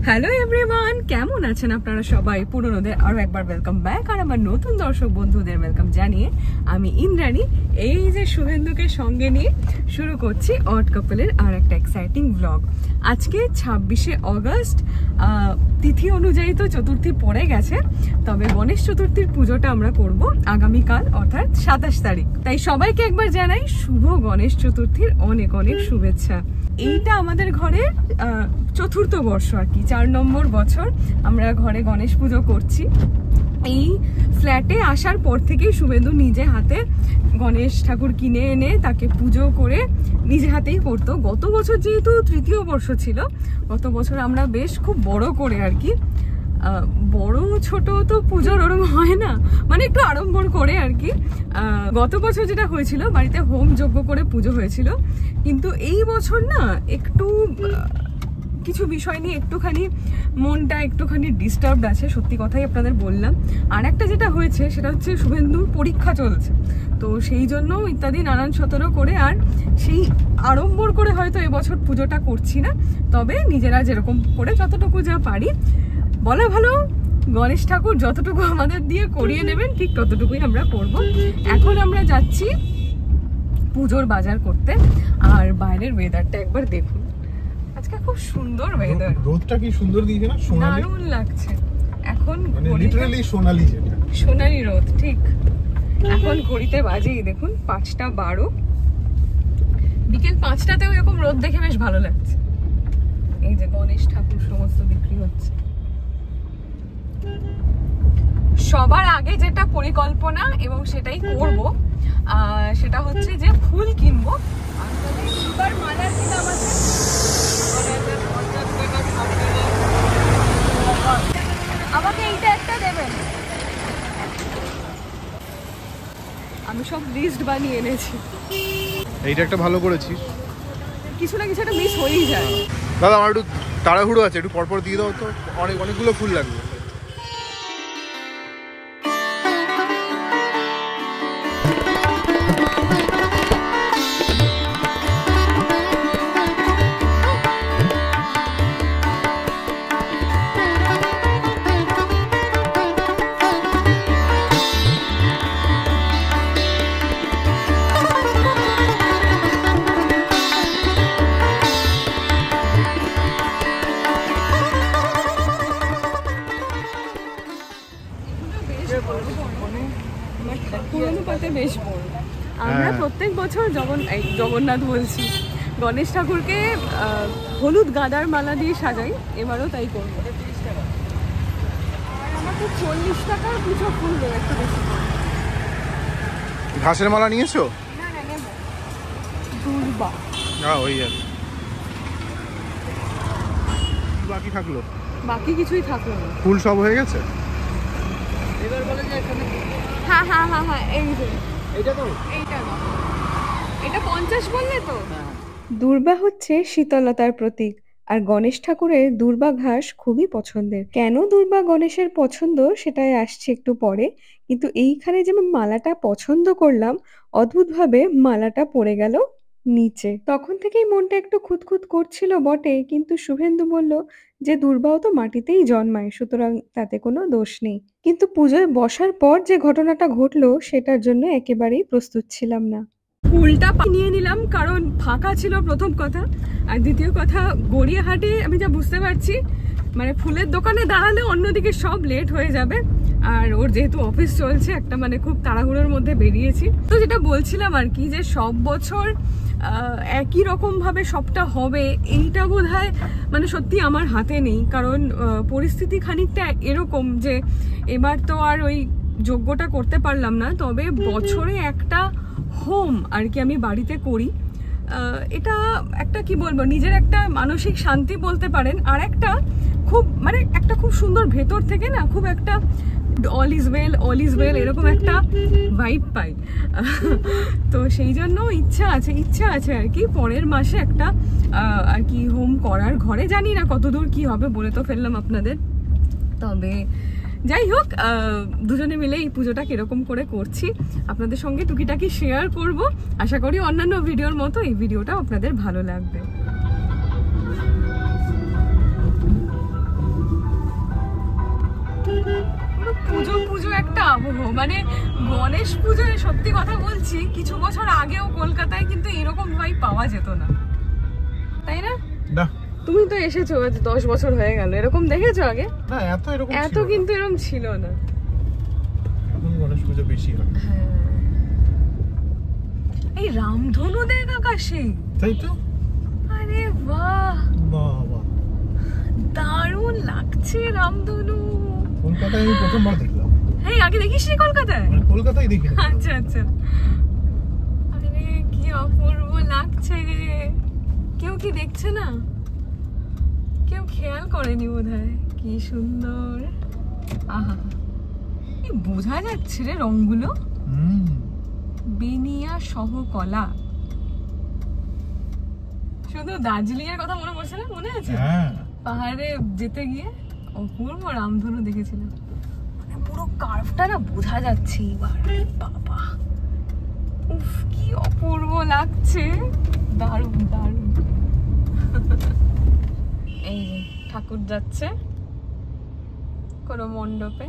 Hello everyone, কেমন আছেন আপনারা সবাই? পুরনোদের আরো একবার ওয়েলকাম ব্যাক, আর আমার নতুন দর্শক বন্ধুদের ওয়েলকাম জানিয়ে আমি ইন্দ্রাণী এই যে শুভেন্দুকে সঙ্গে নিয়ে শুরু করছি অড কাপলের আর একটা এক্সাইটিং ব্লগ। আজকে 26শে অগস্ট, তিথি অনুযায়ী তো চতুর্থী পড়ে গেছে, তবে গণেশ চতুর্থীর পুজোটা আমরা করব আগামীকাল অর্থাৎ 27 তারিখ। তাই সবাইকে একবার জানাই শুভ গণেশ চতুর্থীর অনেক অনেক শুভেচ্ছা। এইটা আমাদের ঘরের চতুর্থ বর্ষ আর কি, 4 নম্বর বছর আমরা ঘরে গণেশ পুজো করছি। এই ফ্ল্যাটে আসার পর থেকেই শুভেন্দু নিজে হাতে গণেশ ঠাকুর কিনে এনে তাকে পুজো করে নিজে হাতেই করতো। গত বছর যেহেতু তৃতীয় বর্ষ ছিল, গত বছর আমরা বেশ খুব বড় করে আর কি, বড় ছোট তো পুজোর ওরম হয় না, মানে একটু আড়ম্বর করে আর কি। গত বছর যেটা হয়েছিল বাড়িতে হোম যজ্ঞ করে পুজো হয়েছিল, কিন্তু এই বছর না একটু কিছু বিষয় নিয়ে একটুখানি মনটা একটুখানি ডিস্টার্বড আছে, সত্যি কথাই আপনাদের বললাম। আর একটা যেটা হয়েছে সেটা হচ্ছে শুভেন্দুর পরীক্ষা চলছে, তো সেই জন্য ইত্যাদি নানান সতেরো করে আর সেই আড়ম্বর করে হয়তো এবছর পুজোটা করছি না। তবে নিজেরা যেরকম করে যতটুকু যা পারি, বলা ভালো গণেশ ঠাকুর যতটুকু আমাদের দিয়ে করিয়ে নেবেন ঠিক ততটুকুই আমরা করব। এখন আমরা যাচ্ছি পুজোর বাজার করতে, আর বাইরের ওয়েদারটা একবার দেখুন, আজকে খুব সুন্দর ওয়েদার, রোদটা কি সুন্দর দিয়েছে না, সোনালি দারুণ লাগছে। এখন মানে লিটারালি সোনালি, যেটা সোনালি রোদ ঠিক। এখন ঘড়িতে বাজেই দেখুন 5:12, বিকেল 5টাতেও এরকম রোদ দেখে বেশ ভালো লাগছে। এই যে গণেশ ঠাকুর সমস্ত বিক্রি হচ্ছে। সবার আগে যেটা পরিকল্পনা এবং সেটাই করব, সেটা হচ্ছে যে ফুল কিনবো। এবার মালার কি দাম আছে? আমাকে এইটা একটা দেবেন। আমি সব লিস্ট বানিয়ে এনেছি। এইটা একটা ভালো করেছিস, কিছু না কিছু একটা মিস হয়েই যায়। দাদা আমার একটু তাড়াহুড়ো আছে, একটু পরপর দিয়ে দাও তো, অনেকগুলো ফুল লাগবে। আমরা প্রত্যেক বছর জগন্নাথ বলছি, গণেশ ঠাকুরকে হলুদ গাঁদার মালা দিয়ে সাজাই, এবারও তাই করবো। আমাকে 40 টাকার পুজো ফুল দেবে, একটু বেশি। ঘাসের মালা নিয়েছো? না না, নেব দুর্বা। হ্যাঁ ওই আর বাকি থাকলো, বাকি কিছুই থাকলো না। ফুল সব হয়ে গেছে। এবার বলে যে এখানে হ্যাঁ হ্যাঁ হ্যাঁ হ্যাঁ, এই যে এইটা তো, এইটা না, এটা 50 বললে তো। দুর্বা হচ্ছে শীতলতার প্রতীক, আর গণেশ ঠাকুরের দুর্বা ঘাস খুবই পছন্দের। কেন দুর্বা গণেশের পছন্দ সেটাই আসছে একটু পরে, কিন্তু এইখানে যে আমি মালাটা পছন্দ করলাম, অদ্ভুতভাবে মালাটা পড়ে গেল নিচে। তখন থেকেই মনটা একটু খুঁতখুত করছিল বটে, কিন্তু শুভেন্দু বলল যে দুর্বাও তো মাটিতেই জন্মায়, সুতরাং তাতে কোনো দোষ নেই। কিন্তু পুজোয় বসার পর যে ঘটনাটা ঘটলো সেটার জন্য একেবারেই প্রস্তুত ছিলাম না। ফুলটা নিয়ে নিলাম কারণ ফাঁকা ছিল প্রথম কথা, আর দ্বিতীয় কথা গড়িয়াহাটে আমি যা বুঝতে পারছি, মানে ফুলের দোকানে দাঁড়ালে অন্যদিকে সব লেট হয়ে যাবে, আর ওর যেহেতু অফিস চলছে একটা, মানে খুব তাড়াহুড়োর মধ্যে বেরিয়েছি। তো যেটা বলছিলাম আর কি, যে সব বছর একই রকম ভাবে সবটা হবে এইটা বোধহয় মানে সত্যি আমার হাতে নেই, কারণ পরিস্থিতি খানিকটা এরকম যে এবার তো আর ওই যজ্ঞটা করতে পারলাম না, তবে বছরে একটা হোম আর কি আমি বাড়িতে করি। এটা একটা কি বলবো, নিজের একটা মানসিক শান্তি বলতে পারেন, আর একটা খুব মানে একটা খুব সুন্দর ভেতর থেকে না, খুব একটা অল ইজ ওয়েল এরকম একটা ভাইব পাই। তো সেই জন্য ইচ্ছা আছে আর কি পরের মাসে একটা আর কি হোম করার ঘরে। জানি না কতদূর কি হবে, বলে তো ফেললাম আপনাদের। তবে যাই হোক, দুজনে মিলে এই পুজোটা কিরকম করে করছি আপনাদের সঙ্গে টুকিটাকি শেয়ার করব। আশা করি অন্যান্য ভিডিওর মতো এই ভিডিওটা আপনাদের ভালো লাগবে। মানে গণেশ পুজোয় সত্যি কথা বলছি, কিছু বছর আগেও কলকাতায় কিন্তু এরকম ভাই পাওয়া যেত না, তাই না? না, তুমি তো এসেছো 10 বছর হয়ে গেল, এরকম দেখেছো আগে? না এত কিন্তু এরকম ছিল না। এখন গণেশ পুজো বেশি হয়। হ্যাঁ, এই রামধনু দেখ আকাশে, তাই তো। আরে বাহ, বাবা দারুণ লাগছে রামধনু। কলকাতায় আমি প্রথমবার দেখলাম। হ্যাঁ, আগে দেখিসনি কলকাতায়? মানে কলকাতায় দেখি। আচ্ছা আচ্ছা। আরে কি অপূর্ব লাগছে রে। কেউ কি দেখছে না? কেউ খেয়াল করেনি বোধহয়। কি সুন্দর, আহা, এই বোঝা যাচ্ছে রে রংগুলো। বেনিয়া সহ কলা। শুধু দার্জিলিং এর কথা মনে পড়ছে না? মনে আছে পাহাড়ে যেতে গিয়ে অপূর্ব রামধনু দেখেছিলাম। মানে পুরো কার্ভটা না বোঝা যাচ্ছে এবার। বাবা, উফ কি অপূর্ব লাগছে, দারুণ দারুণ। এই যে ঠাকুর যাচ্ছে কোনো মণ্ডপে,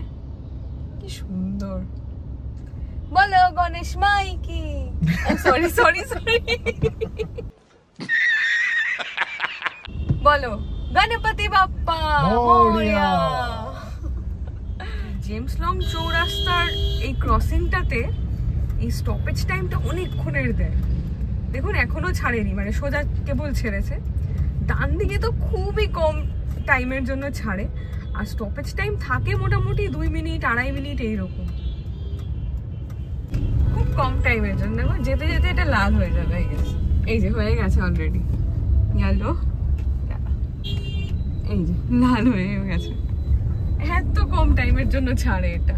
কি সুন্দর। বলো গণেশ মাই কি, সরি সরি সরি, বলো গণপতি বাপ্পা মোরয়া। জেমস লং চৌরাস্তার এই ক্রসিংটাতে এই স্টপেজ টাইমটা অনেকক্ষণের দেয়। দেখুন এখনো ছাড়েনি, মানে সোজা কেবল ছেড়েছে। ডান দিকে তো খুবই কম টাইমের জন্য ছাড়ে, আর স্টপেজ টাইম থাকে মোটামুটি 2 মিনিট 2.5 মিনিট এইরকম, খুব কম টাইমের জন্য। যেতে যেতে এটা লাল হয়ে যাবে। এই যে হয়ে গেছে অলরেডি, গেলো, এই যে লাল হয়ে গেছে। এত কম টাইমের জন্য ছাড়ে এটা।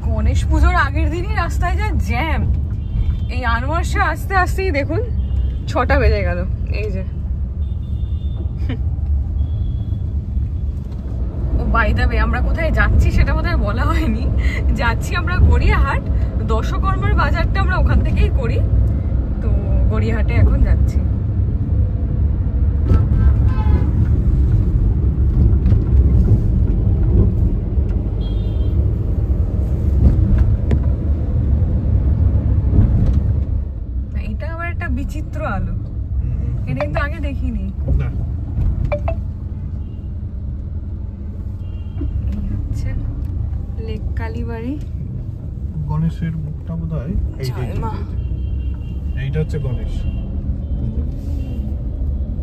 গণেশ পুজোর আগের দিনই রাস্তায় যা জ্যাম। এই আনোয়ার শাহ আস্তে আস্তেই দেখুন 6টা বেজে গেল। এই যে ও বাই দ্য ওয়ে, আমরা কোথায় যাচ্ছি সেটা বোধহয় বলা হয়নি। যাচ্ছি আমরা গড়িয়াহাট, দশকর্মার বাজারটা আমরা ওখান থেকেই করি, তো গড়িয়াহাটে এখন যাচ্ছি। এটা আবার একটা বিচিত্র আলো, এটা কিন্তু আগে দেখিনি। লেক কালীবাড়ি, গণেশের মুখটা বোধহয় এইটা হচ্ছে গণেশ।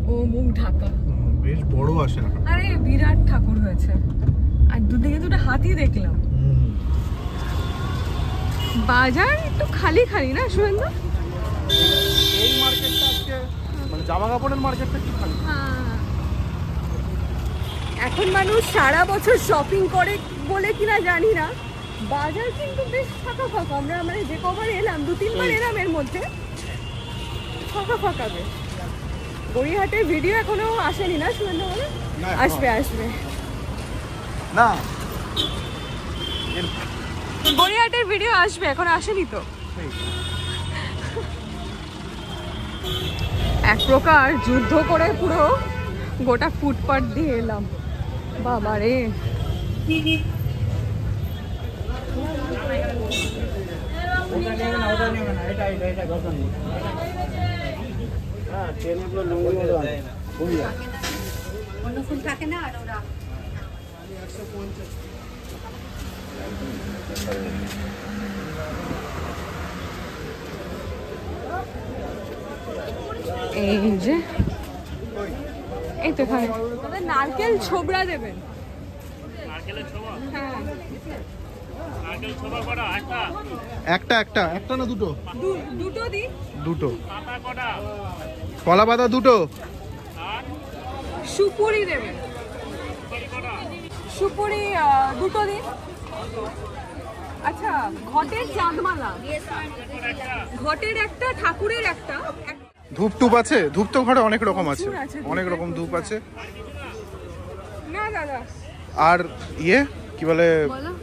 ও মুখ ঢাকা, বেশ বড় আসে। আরে বিরাট ঠাকুর হয়েছে, আর দুদিকে দুটো হাতি দেখলাম। বাজার একটু খালি খালি না শুভেন্দু? এই মার্কেটটা আজকে মানে জামা কাপড়ের মার্কেটটা একটু খালি। এখন মানুষ সারা বছর শপিং করে বলে কিনা জানি না, বাজার কিন্তু বেশ ফাঁকা ফাঁকা। আমরা মানে যে কবার এলাম, 2-3 বার এলাম, এর মধ্যে ফাঁকা ফাঁকা বেশ। গড়িয়াহাটের ভিডিও এখনো আসেনি না শুভেন্দু? বলে আসবে আসবে না, গড়িয়াহাটের ভিডিও আসবে, এখন আসেনি তো। এক প্রকার যুদ্ধ করে পুরো গোটা ফুটপাথ দিয়ে এলাম। বাবা রে, এই যে এই তো এখানে নারকেল ছোবড়া দেবেন। একটা একটা একটা না দুটো? দুটো দিন, দুটো। কলা পাতা দুটো। সুপুরি দেবেন, সুপুরি দুটো দিন। আচ্ছা, ঘটের চাঁদমালা, ঘটের একটা, ঠাকুরের একটা। ধূপ টুপ আছে? ধূপ তো ঘরে অনেক রকম আছে, অনেক রকম ধূপ আছে। না দাদা। আর ইয়ে কি বলে,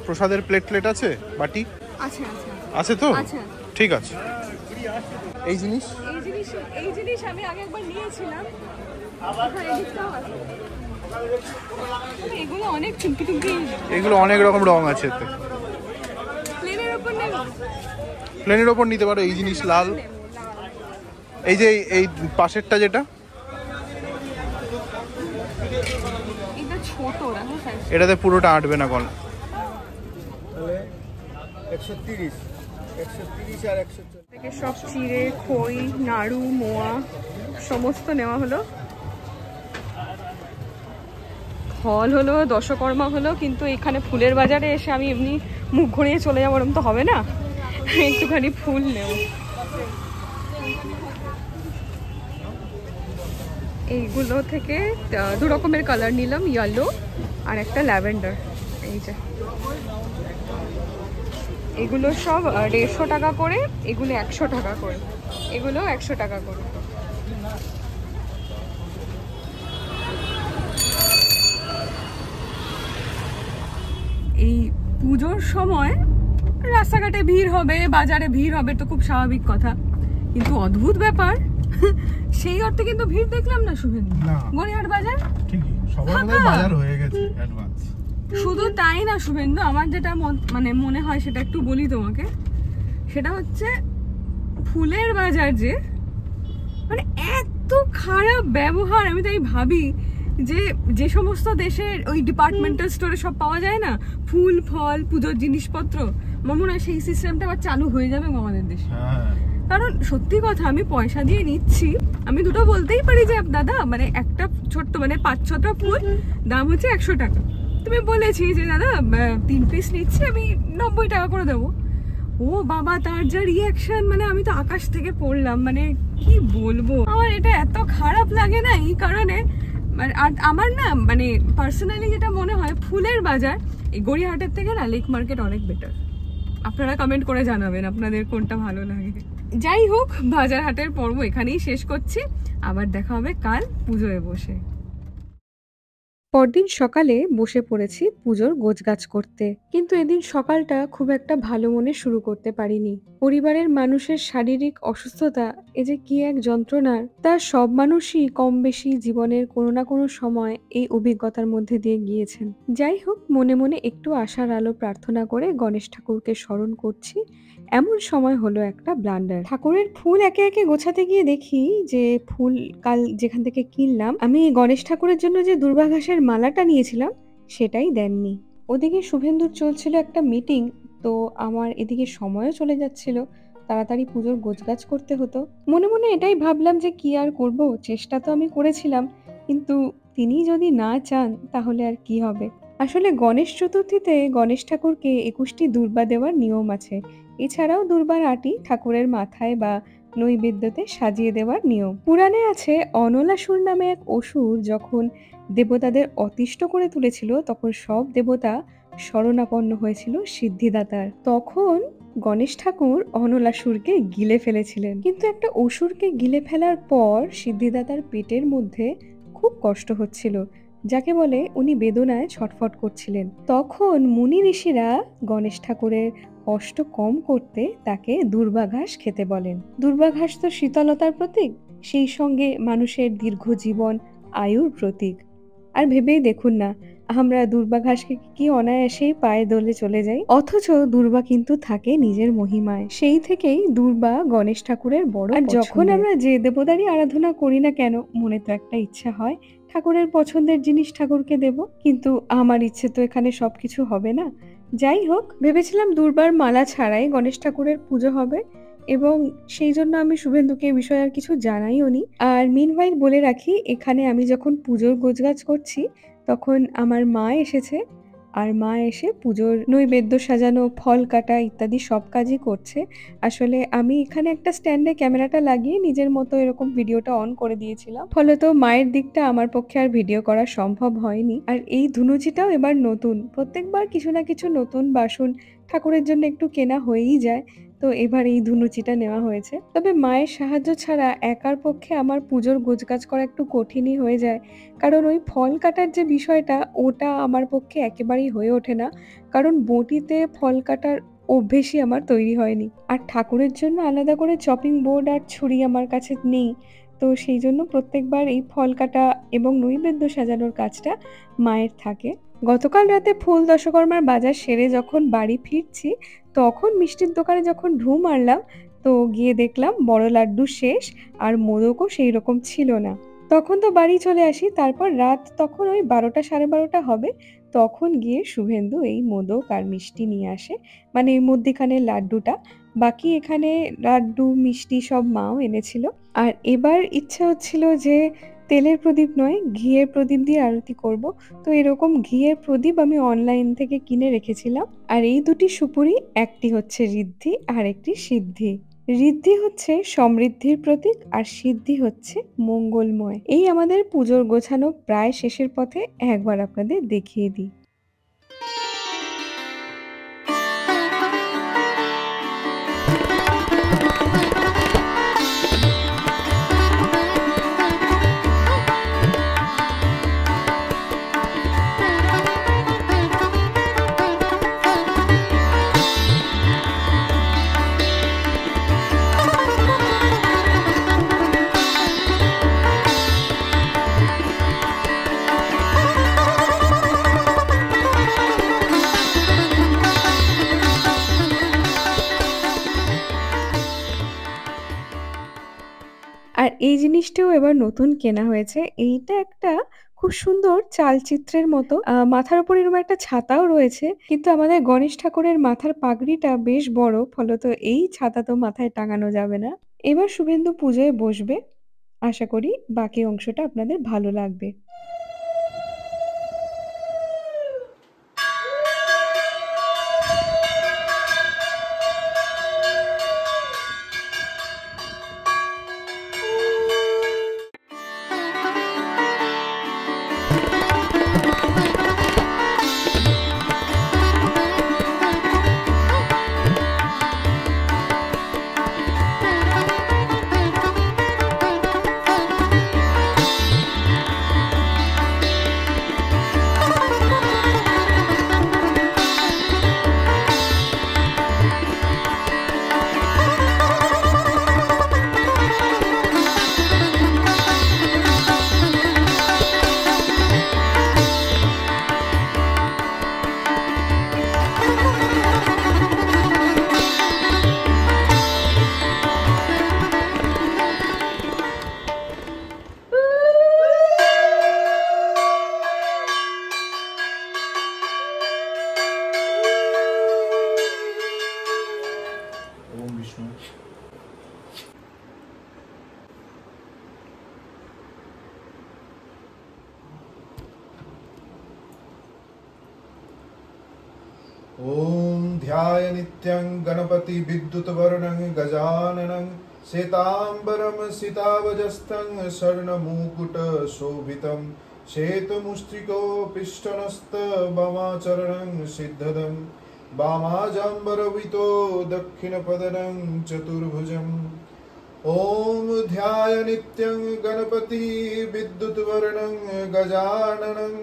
প্রসাদের প্লেট আছে, বাটি আছে? আছে তো, ঠিক আছে। এই জিনিস এই জিনিস এই জিনিস আমি আগে একবার নিয়েছিলাম। হ্যাঁ, এই দিকটাও আছে। এগুলো অনেক চুমকি টুমকি, এগুলো অনেক রকম রং আছে এতে। প্লেনের ওপর নেব, প্লেনের ওপর নিতে পারো। এই জিনিস লাল, এই যে এই পাশেরটা যেটা, এটা ছোট দেখো সাইজ। এটাতে পুরোটা আঁটবে না গলা। 130 আর 140 থেকে সব চিড়ে, খই, নাড়ু, মোয়া সমস্ত নেওয়া হলো। ফল হলো, দশকর্মা হলো, কিন্তু এখানে ফুলের বাজারে এসে আমি এমনি মুখ ঘুরিয়ে চলে যাবো ওরম তো হবে না, একটুখানি ফুল নেব। এইগুলো থেকে দু রকমের কালার নিলাম, ইয়েলো আর একটা ল্যাভেন্ডার। এই যে এগুলো সব 150 টাকা করে, এগুলো 100 টাকা করে, এগুলো 100 টাকা করে। এই পুজোর সময় রাস্তাঘাটে ভিড় হবে, বাজারে ভিড় হবে, তো খুব স্বাভাবিক কথা, কিন্তু অদ্ভুত ব্যাপার সেই অর্থে কিন্তু ভিড় দেখলাম না শুভেন্দু। গড়িয়াহাট বাজার ঠিকই সবার বাজার হয়ে গেছে অ্যাডভান্স। শুধু তাই না শুভেন্দু, আমার যেটা মানে মনে হয় সেটা একটু বলি তোমাকে, সেটা হচ্ছে ফুলের বাজার যে মানে এত খারাপ ব্যবহার। আমি তাই ভাবি যে যে সমস্ত দেশের ওই ডিপার্টমেন্টাল স্টোরে সব পাওয়া যায় না ফুল ফল পুজোর জিনিসপত্র, আমার মনে হয় সেই সিস্টেমটা আবার চালু হয়ে যাবে আমাদের দেশে। কারণ সত্যি কথা, আমি পয়সা দিয়ে নিচ্ছি, আমি দুটো বলতেই পারি যে দাদা মানে একটা ছোট্ট মানে 5-6টা ফুল দাম হচ্ছে 100 টাকা। তুমি বলেছি যে দাদা 3 পিস নিচ্ছি, আমি 90 টাকা করে দেবো। ও বাবা, তার যা রিয়াকশন, মানে আমি তো আকাশ থেকে পড়লাম, মানে কি বলবো, আমার এটা এত খারাপ লাগে না এই কারণে। আর আমার না মানে পার্সোনালি যেটা মনে হয়, ফুলের বাজার এই গড়িয়াহাটের থেকে না লেক মার্কেট অনেক বেটার। আপনারা কমেন্ট করে জানাবেন আপনাদের কোনটা ভালো লাগে। যাই হোক, বাজার হাটের পর্ব এখানেই শেষ করছি, আবার দেখা হবে কাল পুজোয় বসে। পরদিন সকালে বসে পড়েছি পুজোর গোছগাছ করতে, কিন্তু এদিন সকালটা খুব একটা ভালো মনে শুরু করতে পারিনি। পরিবারের মানুষের শারীরিক অসুস্থতা এ যে কি এক যন্ত্রণার, তা সব মানুষই কম বেশি জীবনের কোনো না কোনো সময় এই অভিজ্ঞতার মধ্যে দিয়ে গিয়েছেন। যাই হোক, মনে মনে একটু আশার আলো প্রার্থনা করে গণেশ ঠাকুরকে স্মরণ করছি। এমন সময় হলো একটা ব্লান্ডার। ঠাকুরের ফুল একে একে গোছাতে গিয়ে দেখি যে ফুল কাল যেখান থেকে কিনলাম, আমি গণেশ ঠাকুরের জন্য যে দুর্বা ঘাসের মালাটা নিয়েছিলাম সেটাই দেননি। ওদিকে শুভেন্দুর চলছিল একটা মিটিং, তো আমার এদিকে সময়ও চলে যাচ্ছিল, তাড়াতাড়ি পুজোর গোছগাছ করতে হতো। মনে মনে এটাই ভাবলাম যে কি আর করব, চেষ্টা তো আমি করেছিলাম, কিন্তু তিনি যদি না চান তাহলে আর কি হবে। আসলে গণেশ চতুর্থীতে গণেশ ঠাকুরকে 21টি দূর্বা দেওয়ার নিয়ম আছে। এছাড়াও দূর্বার আটি ঠাকুরের মাথায় বা নৈবেদ্যতে সাজিয়ে দেওয়ার নিয়ম। পুরাণে আছে, অনলাসুর নামে এক অসুর যখন দেবতাদের অতিষ্ঠ করে তুলেছিল, তখন সব দেবতা শরণাপন্ন হয়েছিল সিদ্ধিদাতার। তখন গণেশ ঠাকুর অনলাসুরকে গিলে ফেলেছিলেন, কিন্তু একটা অসুরকে গিলে ফেলার পর সিদ্ধিদাতার পেটের মধ্যে খুব কষ্ট হচ্ছিল, যাকে বলে উনি বেদনায় ছটফট করছিলেন। তখন মুনি ঋষিরা গণেশ ঠাকুরের কষ্ট কম করতে তাকে দুর্বা ঘাস খেতে বলেন। দুর্বা ঘাস তো শীতলতার প্রতীক, সেই সঙ্গে মানুষের দীর্ঘ জীবন, আয়ুর প্রতীক। আর ভেবেই দেখুন না, আমরা দুর্বা ঘাসকে কি অনায়াসেই পায়ে দোলে চলে যাই, অথচ দুর্বা কিন্তু থাকে নিজের মহিমায়। সেই থেকেই দুর্বা গণেশ ঠাকুরের বড়। আর যখন আমরা যে দেবতারই আরাধনা করি না কেন, মনে তো একটা ইচ্ছা হয় ঠাকুরের পছন্দের জিনিস ঠাকুরকে দেব, কিন্তু আমার ইচ্ছে তো এখানে সবকিছু হবে না। যাই হোক, ভেবেছিলাম দুর্বার মালা ছাড়াই গণেশ ঠাকুরের পুজো হবে, এবং সেই জন্য আমি শুভেন্দুকে এই বিষয়ে আর কিছু জানাইও নি। আর মিনওয়াইল বলে রাখি, এখানে আমি যখন পুজোর গোছগাছ করছি তখন আমার মা এসেছে, আর মা এসে পুজোর নৈবেদ্য সাজানো, ফল কাটা ইত্যাদি সব কাজই করছে। আসলে আমি এখানে একটা স্ট্যান্ডে ক্যামেরাটা লাগিয়ে নিজের মতো এরকম ভিডিওটা অন করে দিয়েছিলাম, ফলত মায়ের দিকটা আমার পক্ষে আর ভিডিও করা সম্ভব হয়নি। আর এই ধুনুচিটাও এবার নতুন, প্রত্যেকবার কিছু না কিছু নতুন বাসন ঠাকুরের জন্য একটু কেনা হয়েই যায়, তো এবার এই ধুনুচিটা নেওয়া হয়েছে। তবে মায়ের সাহায্য ছাড়া একার পক্ষে আমার পুজোর গোছগাছ করা একটু কঠিনই হয়ে যায়, কারণ ওই ফল কাটার যে বিষয়টা, ওটা আমার পক্ষে একেবারেই হয়ে ওঠে না, কারণ বটিতে ফল কাটার অভ্যেসই আমার তৈরি হয়নি। আর ঠাকুরের জন্য আলাদা করে চপিং বোর্ড আর ছুরি আমার কাছে নেই। তো সেই জন্য প্রত্যেকবার এই ফল কাটা এবং নৈবেদ্য সাজানোর কাজটা মায়ের থাকে। গতকাল রাতে ফুল দশকর্মার বাজার সেরে যখন বাড়ি ফিরছি, তখন মিষ্টির দোকানে যখন ঢুঁ মারলাম, তো গিয়ে দেখলাম বড় লাড্ডু শেষ আর মোদকও সেই রকম ছিল না। তখন তো বাড়ি চলে আসি। তারপর রাত তখন ওই ১২টা ১২:৩০ হবে। তখন গিয়ে শুভেন্দু এই মোদক আর মিষ্টি নিয়ে আসে। মানে এই মধ্যিখানের লাড্ডুটা। বাকি এখানে লাড্ডু, মিষ্টি সব মাও এনেছিল। আর এবার ইচ্ছা হচ্ছিল যে তেলের প্রদীপ নয়, ঘিয়ের প্রদীপ দিয়ে আরতি করব। তো এরকম ঘিয়ের প্রদীপ আমি অনলাইন থেকে কিনে রেখেছিলাম। আর এই দুটি সুপুরি, একটি হচ্ছে ঋদ্ধি আর একটি সিদ্ধি। ঋদ্ধি হচ্ছে সমৃদ্ধির প্রতীক আর সিদ্ধি হচ্ছে মঙ্গলময়। এই আমাদের পুজোর গোছানো প্রায় শেষের পথে। একবার আপনাদের দেখিয়ে দিই। আর এই জিনিসটাও এবার নতুন কেনা হয়েছে। এইটা একটা খুব সুন্দর চালচিত্রের মতো। মাথার উপর এরকম একটা ছাতাও রয়েছে। কিন্তু আমাদের গণেশ ঠাকুরের মাথার পাগড়িটা বেশ বড়। ফলত এই ছাতা তো মাথায় টাঙানো যাবে না। এবার শুভেন্দু পুজোয় বসবে। আশা করি বাকি অংশটা আপনাদের ভালো লাগবে। ওম বিষ্ণু। ॐ ध्याय नित्यं गणपति विद्युतवर्णं गजाननं श्वेताम्बरं सितावजस्थं स्वर्णमुकुटशोभितं श्वेतमुष्टिकोपिष्टनस्तवामाचरणं सिद्धदं वामाजाम्बरवितो दक्षिणपदनं चतुर्भुजम् ॐ ध्याय नित्यं गणपति विद्युतवर्णं गजाननं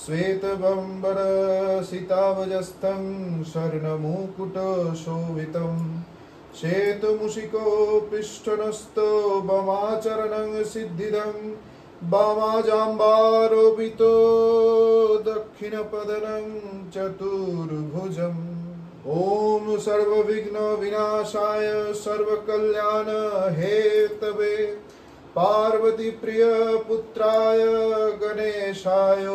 श्वेतबम्बरसितावजस्थं स्वर्णमुकुटशोभितं श्वेतमुषिकोपिष्टनस्तो वामाचरणं सिद्धिदं वामाजाम्बारोपितो दक्षिणपदनं चतुर्भुजम् ॐ सर्वविघ्नविनाशाय सर्वकल्याण हेतवे पार्वती प्रिय पुत्राय गणेशाय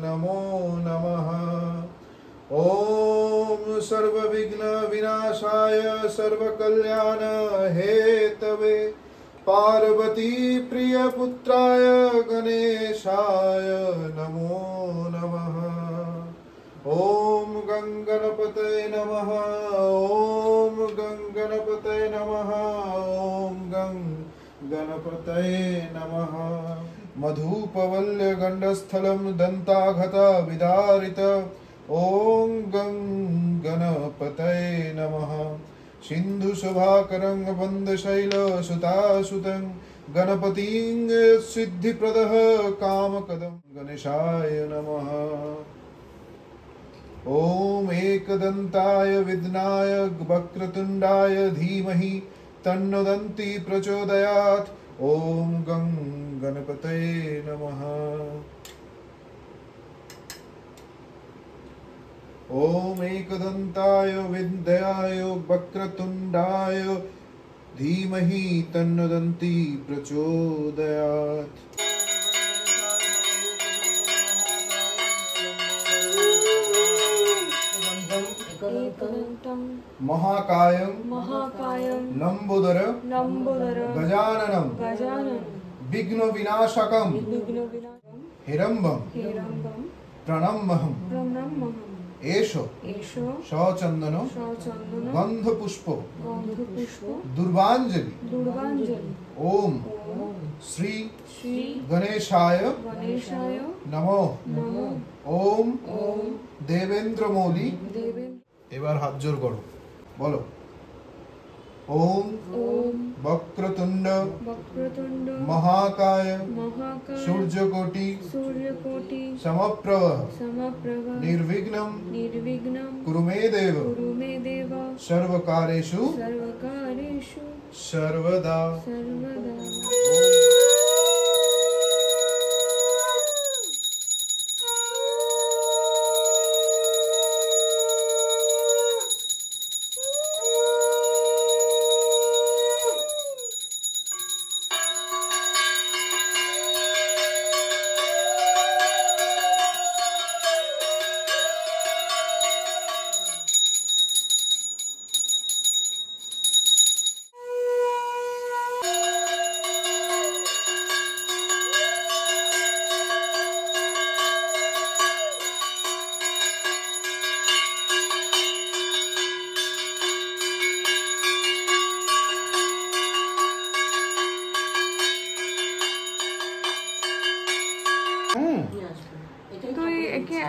नमो नमः। ॐ सर्वविघ्न विनाशाय सर्वकल्याण हेतवे पार्वती प्रिय पुत्राय गणेशाय नमो नमः। ॐ गणपतये नमः। ॐ गणपतये नमः। ॐ गणपतये नमः। मधुपवल्य गण्डस्थलं दन्ताघत विदारित ॐ गणपतये नमः। सिन्धुशोभाकरं वन्दशैलसुतासुतं गणपतिं सिद्धिप्रदः कामकदं गणेशाय नमः। ॐ एकदन्ताय विघ्नाय वक्रतुण्डाय धीमहि तन्नो दन्ति प्रचोदयात्। ॐ गं गणपतये नमः। ॐ एकदन्ताय विद्याय वक्रतुण्डाय धीमहि तन्नो दन्ति प्रचोदयात्। महाकायं लंबोदर गजाननं विघ्न विनाशकं हिरण्यं प्रणम्यहं एषो सचन्दन गन्धपुष्प दुर्वाञ्जलि ओम श्री गणेशाय नमो। ओम देवेंद्र मौली। এবার হাত জোর করো, বলো ওম বক্রতুণ্ড মহাকায় সূর্যকোটি সমপ্রভ নির্বিঘ্নম কুরু মে দেব সর্বকারেষু সর্বদা।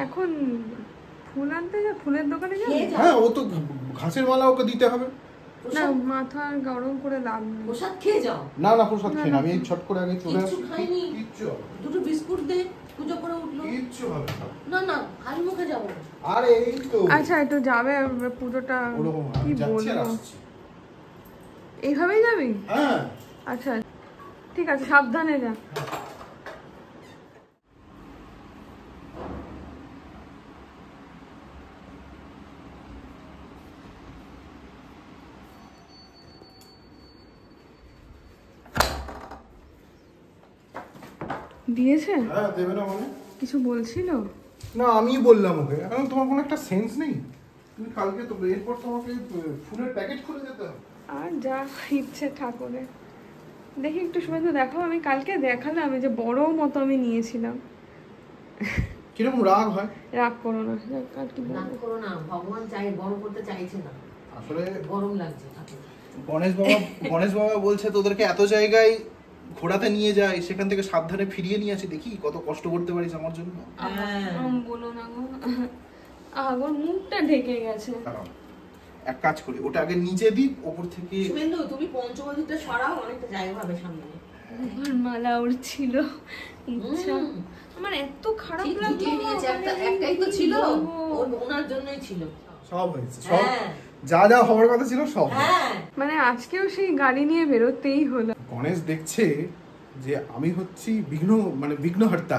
এখন ফুল আনতে যা, ফুলের দোকানে যাবে? হ্যাঁ, ও তো ঘাসের মালা ওকে দিতে হবে না, মাথা গরম করে লাভ নেই। প্রসাদ খেয়ে যাও। না না, প্রসাদ খেয়ে না, আমি এই ছট করে আগে চলে আসি। কিচ্ছু দুটো বিস্কুট দে, পুজো করে উঠলো। কিচ্ছু হবে না না, খালি মুখে যাবো। আরে এই তো আচ্ছা, একটু যাবে পুজোটা কি বলবো, এইভাবেই যাবি? হ্যাঁ আচ্ছা ঠিক আছে, সাবধানে যা। দিয়েছে? হ্যাঁ, দেবে না মানে? কিছু বলছিল না, আমি বললাম ওকে। এখন তোমার কোনো একটা সেন্স নেই? তুমি কালকে তো এরপর তোমাকে ফুলের প্যাকেট খুলে যেতে হবে। আর যা ইচ্ছে ঠাকুরের। দেখি একটু সময় তো দেখাও। আমি কালকে দেখালাম এই যে বড় মতো আমি নিয়েছিলাম। কিরকম রাগ হয়? রাগ করো না, আর কি রাগ করো না, ভগবান চাই বড় করতে চাইছে না, আসলে গরম লাগছে। গণেশ বাবা বলছে তোদেরকে এত জায়গায় ঘোড়াতে নিয়ে যায়, সেখান থেকে সাবধানে ফিরিয়ে নিয়ে আসি, দেখি কত কষ্ট করতে পারিস আমার জন্য। বলো না গো, আগর মুখটা ঢেকে গেছে। এক কাজ করি, ওটা আগে নিচে দিই, ওপর থেকে। শুভেন্দু, তুমি পঞ্চবটিটা সরাও, অনেকটা জায়গা হবে সামনে। আমার মালা উড়ছিল, ইচ্ছা আমার এত খারাপ লাগলো। একটাই তো ছিল, ওনার জন্যই ছিল। সব হয়েছে, সব যা যা হওয়ার কথা ছিল সব। মানে আজকেও সেই গাড়ি নিয়ে বেরোতেই হলো। গণেশ দেখছে যে আমি হচ্ছি বিঘ্নহর্তা,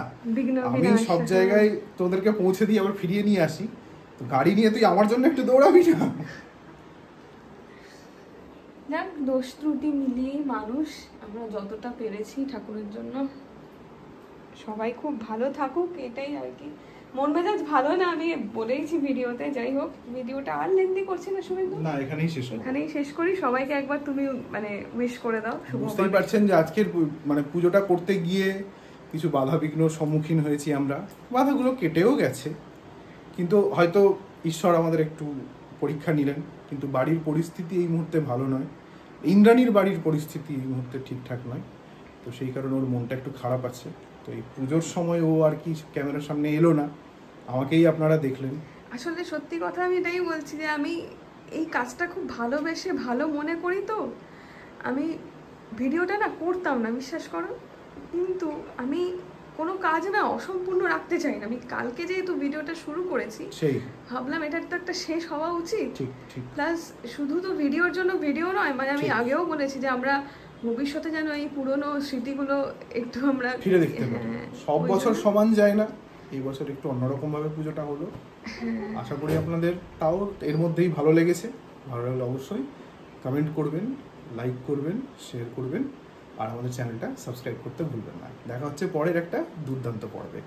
আমি সব জায়গায় তোদেরকে পৌঁছে দিই, আবার ফিরিয়ে নিয়ে আসি। তো গাড়ি নিয়ে তুই আমার জন্য একটু দৌড়াবি না? যাক, দোষ ত্রুটি মিলিয়েই মানুষ। আমরা যতটা পেরেছি ঠাকুরের জন্য, সবাই খুব ভালো থাকুক, এটাই আর কি। মন মেজাজ ভালো না, আমি বলেইছি ভিডিওতে। যাই হোক, ভিডিওটা আর লেন্দি করছি না শুভেন্দু, না এখানেই শেষ হবে। এখানেই শেষ করি। সবাইকে একবার তুমি মানে উইশ করে দাও। বুঝতেই পারছেন যে আজকের মানে পুজোটা করতে গিয়ে কিছু বাধা বিঘ্নর সম্মুখীন হয়েছি আমরা। বাধাগুলো কেটেও গেছে, কিন্তু হয়তো ঈশ্বর আমাদের একটু পরীক্ষা নিলেন। কিন্তু বাড়ির পরিস্থিতি এই মুহূর্তে ভালো নয়, ইন্দ্রাণীর বাড়ির পরিস্থিতি এই মুহূর্তে ঠিকঠাক নয়। তো সেই কারণে ওর মনটা একটু খারাপ আছে। তো এই পুজোর সময় ও আর কি ক্যামেরার সামনে এলো না, আমাকেই আপনারা দেখলেন। আসলে সত্যি কথা আমি এটাই বলছি যে আমি এই কাজটা খুব ভালোবেসে ভালো মনে করি। তো আমি ভিডিওটা না করতাম না, বিশ্বাস করো। কিন্তু আমি কোনো কাজ না অসম্পূর্ণ রাখতে চাই না। আমি কালকে যেহেতু ভিডিওটা শুরু করেছি, সেই ভাবলাম এটা তো একটা শেষ হওয়া উচিত। ঠিক ঠিক প্লাস শুধু তো ভিডিওর জন্য ভিডিও নয়, মানে আমি ঠিক। আগেও বলেছি যে আমরা ভবিষ্যতে যেন এই পুরনো স্মৃতিগুলো একটু আমরা ফিরে দেখতে পারি। হ্যাঁ, সব ওই বছর জন্য। সমান যায় না, এই বছর একটু অন্যরকম ভাবে পুজোটা হলো। আশা করি আপনাদের তাও এর মধ্যেই ভালো লেগেছে। ভালো লাগলে অবশ্যই কমেন্ট করবেন, লাইক করবেন, শেয়ার করবেন, আর আমাদের চ্যানেলটা সাবস্ক্রাইব করতে ভুলবেন না। দেখা হচ্ছে পরের একটা দুর্দান্ত পর্বে।